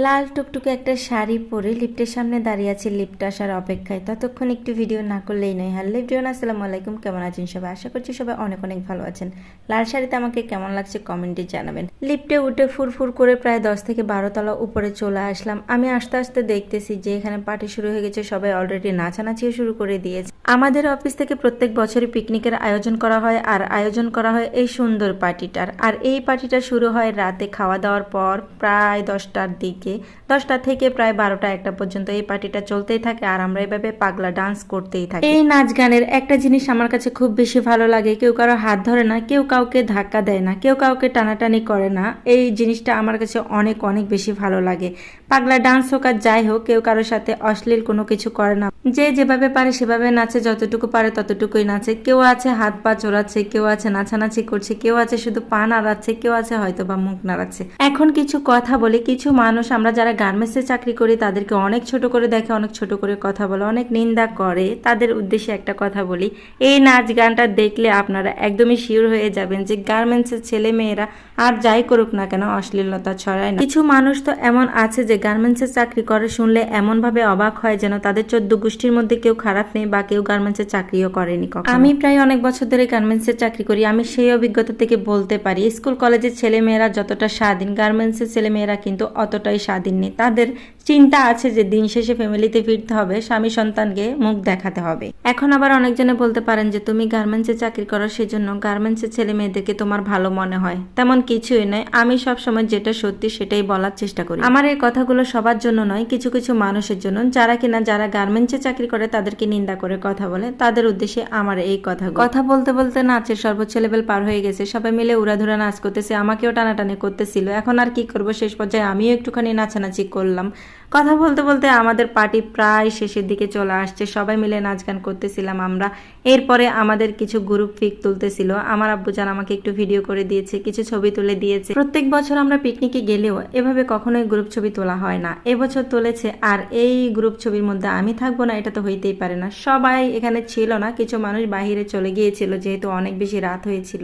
লাল টুকটুকে একটা শাড়ি পরে লিফটের সামনে দাঁড়িয়ে আছি লিফট আসার অপেক্ষায়। ততক্ষণ একটু ভিডিও না করলেই নয়। হ্যালো এভরিওয়ান, আসসালামু আলাইকুম। কেমন আছেন সবাই? আশা করছি সবাই অনেক অনেক ভালো আছেন। লাল শাড়িতে আমাকে কেমন লাগছে কমেন্টে জানাবেন। লিফটে উঠে ফুরফুর করে প্রায় 10 থেকে 12 তলা উপরে চলে আসলাম। আমি আস্তে আস্তে দেখতেছি যে এখানে পার্টি শুরু হয়ে গেছে, সবাই অলরেডি নাচানাচিও শুরু করে দিয়েছে। আমাদের অফিস থেকে প্রত্যেক বছরই পিকনিকের আয়োজন করা হয়, আর আয়োজন করা হয় এই সুন্দর পার্টিটার। আর এই পার্টিটা শুরু হয় রাতে খাওয়া দাওয়ার পর প্রায় 10টার দিকে। 10টা থেকে প্রায় 12টা 1টা পর্যন্ত এই পার্টিটা চলতেই থাকে, আর আমরা এইভাবে পাগলা ডান্স করতেই থাকি। এই নাচ গানের একটা জিনিস আমার কাছে খুব বেশি ভালো লাগে, কেউ কারো হাত ধরে না, কেউ কাউকে ধাক্কা দেয় না, কেউ কাউকে টানাটানি করে না। এই জিনিসটা আমার কাছে অনেক অনেক বেশি ভালো লাগে। পাগলা ডান্স হোক আর যাই হোক, কেউ কারোর সাথে অশ্লীল কোনো কিছু করে না। যে যেভাবে পারে সেভাবে নাচে, যতটুকু পারে ততটুকুই নাচে। কেউ আছে হাত পা চোরাচ্ছে, কেউ আছে নাচানাচি করছে, কেউ আছে শুধু পা নাড়াচ্ছে, কেউ আছে হয়তো বা মুখ নাড়াচ্ছে। এখন কিছু কথা বলি, কিছু মানুষ আমরা যারা গার্মেন্টসে চাকরি করি তাদেরকে অনেক ছোট করে দেখে, অনেক ছোট করে কথা বলে, অনেক নিন্দা করে। তাদের উদ্দেশ্যে একটা কথা বলি, এই নাচ গানটা দেখলে আপনারা একদমই শিওর হয়ে যাবেন যে গার্মেন্টসের ছেলে মেয়েরা আর যাই করুক না কেন অশ্লীলতা ছড়ায় না। কিছু মানুষ তো এমন আছে যে গার্মেন্টসের চাকরি করে শুনলে এমন ভাবে অবাক হয় যেন তাদের 14 গোষ্ঠীর মধ্যে কেউ খারাপ নেই বা কেউ গার্মেন্টসের চাকরিও করেনি কখনো। আমি প্রায় অনেক বছর ধরে গার্মেন্টসের চাকরি করি, আমি সেই অভিজ্ঞতা থেকে বলতে পারি স্কুল কলেজের ছেলে মেয়েরা যতটা স্বাধীন, গার্মেন্টসের ছেলে মেয়েরা কিন্তু অতটাই স্বাধীন নেই। তাদের চিন্তা আছে যে দিন শেষে ফ্যামিলিতে ফিরতে হবে, স্বামী সন্তানকে মুখ দেখাতে হবে। এখন আবার অনেকজনে বলতে পারেন যে তুমি গার্মেন্টসে চাকরি করো সেজন্য গার্মেন্টসের ছেলে মেয়েদেরকে তোমার ভালো মনে হয়। তেমন কিছুই নয়, আমি সবসময় যেটা সত্যি সেটাই বলার চেষ্টা করি। আমার এই কথাগুলো সবার জন্য নয়, কিছু কিছু মানুষের জন্য যারা কিনা যারা গার্মেন্টসে চাকরি করে তাদেরকে নিন্দা করে কথা বলে, তাদের উদ্দেশ্যে আমার এই কথা বলতে বলতে নাচের সর্বোচ্চ লেভেল পার হয়ে গেছে। সবাই মিলে উড়াধুরা নাচ করতেছে, আমাকেও টানাটানি করতেছিল। এখন আর কি করব, শেষ পর্যায়ে আমিও একটুখানি নাচানাচি করলাম। কথা বলতে বলতে আমাদের পার্টি প্রায় শেষের দিকে চলে আসছে। সবাই মিলে নাচ গান করতেছিলাম আমরা। এরপরে আমাদের কিছু গ্রুপ পিক তুলতেছিল। আমার আব্বুজান আমাকে একটু ভিডিও করে দিয়েছে, কিছু ছবি তুলে দিয়েছে। প্রত্যেক বছর আমরা পিকনিকে গেলেও এভাবে কখনোই গ্রুপ ছবি তোলা হয় না, এবছর তুলেছে। আর এই গ্রুপ ছবির মধ্যে আমি থাকবো না এটা তো হইতেই পারে না। সবাই এখানে ছিল না, কিছু মানুষ বাহিরে চলে গিয়েছিল যেহেতু অনেক বেশি রাত হয়েছিল।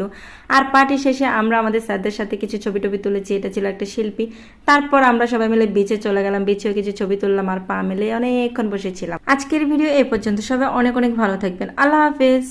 আর পার্টি শেষে আমরা আমাদের স্যারদের সাথে কিছু ছবি টবি তুলেছি, এটা ছিল একটা শিল্পী। তারপর আমরা সবাই মিলে বিচে চলে গেলাম, বিচেও কিছু ছবি তুললাম আর পা মিলে অনেকক্ষণ বসেছিলাম। আজকের ভিডিও এই পর্যন্ত। সবাই অনেক অনেক ভালো থাকবেন। আল্লাহ হাফেজ।